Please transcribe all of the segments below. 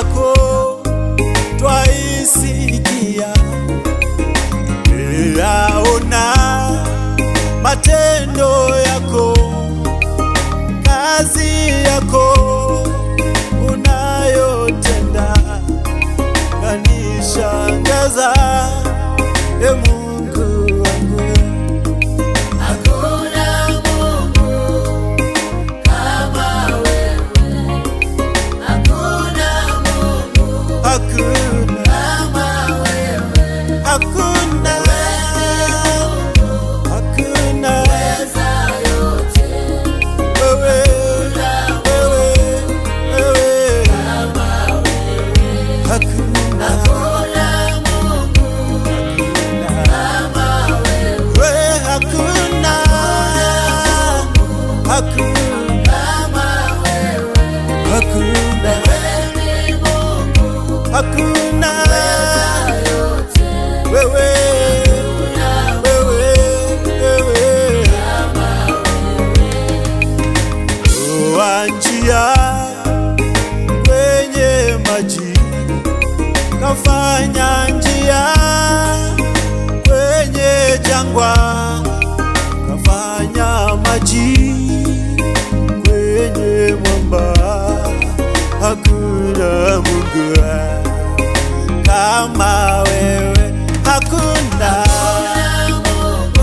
yako twaisikia, yaona matendo yako, kazi yako unayotenda yanishangaza, Mungu wangu. Hakuna Mungu kama wewe, hakuna Mungu kama wewe, Hakuna weza yote, wewe kama wewe. hakuna Hakuna Mungu kama wewe, we hakuna kama wewe. hakuna Wewe ni Mungu hakuna yote, wewe toa njia kwenye maji, kafanya njia kwenye jangwa, kafanya maji kwenye mwamba. Hakuna Mungu kama wewe, hakuna,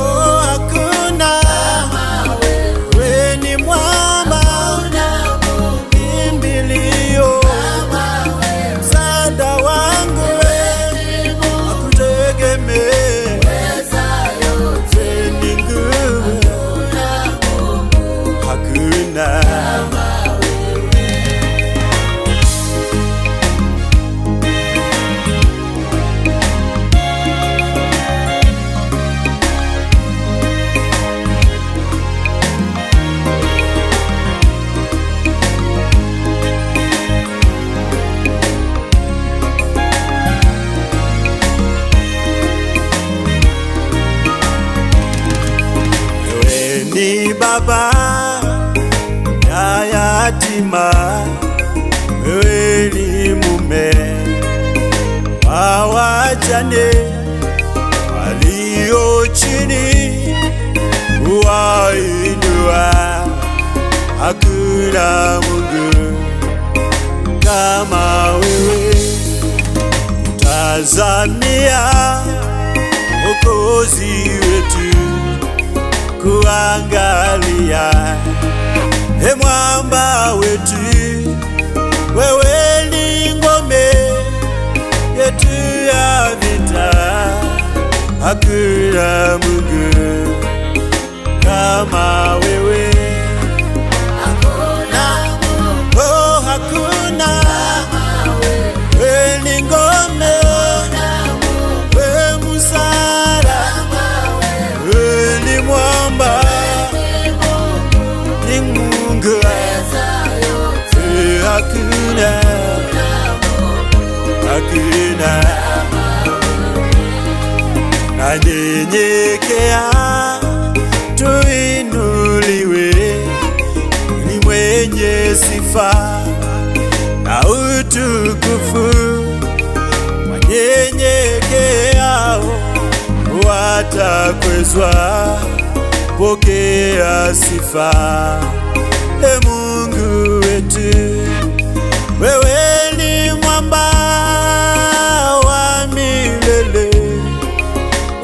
oh, hakuna. Wewe ni mwamba, kimbilio, msaada wangu, nakutegemea, wewe ni nguvu, hakuna. Wewe ni baba ya yatima, wewe ni mume wa wajane walio chini, kuwainua. Hakuna Mungu kama wewe, tazamia Mwokozi wetu kuangalia, mwamba wetu, wewe ni ngome yetu ya vita. Hakuna Mungu kama wewe, oh, hakuna. Wewe ni ngome, wewe msaada, wewe ni mwamba, ni Mungu, hakuna, hakuna. Nanyenyekea tuinuliwe, ni mwenye sifa na utukufu, wanyenyekeao watakwezwa. Pokea sifa, Mungu wetu, wewe ni mwamba wa milele,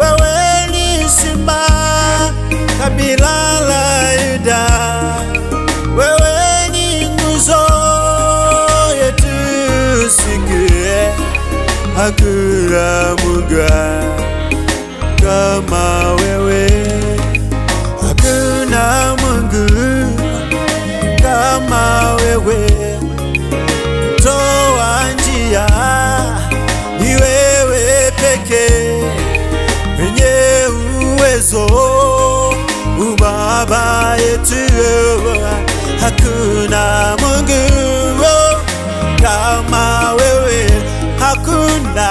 wewe ni simba kabila la Yuda, wewe ni nguzo yetu sikie. Hakuna Mungu kama wewe, hakuna Mungu kama wewe, toa njia, ni wewe pekee mwenye uwezo, Baba yetu. Hakuna Mungu kama wewe, hakuna.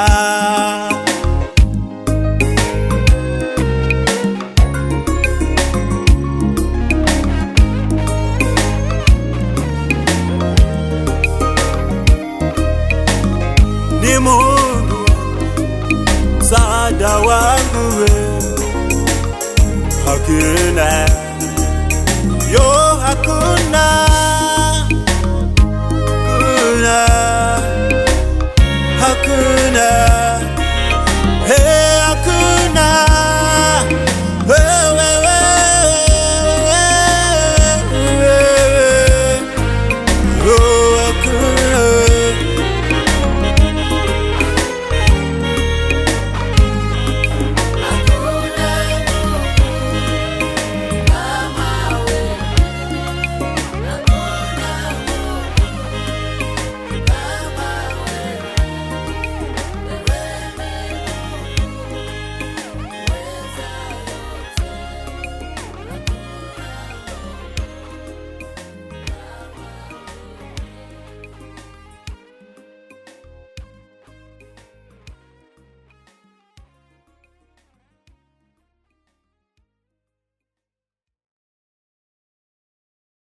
ni Mungu msaada wangu wewe. Hakuna, yo hakuna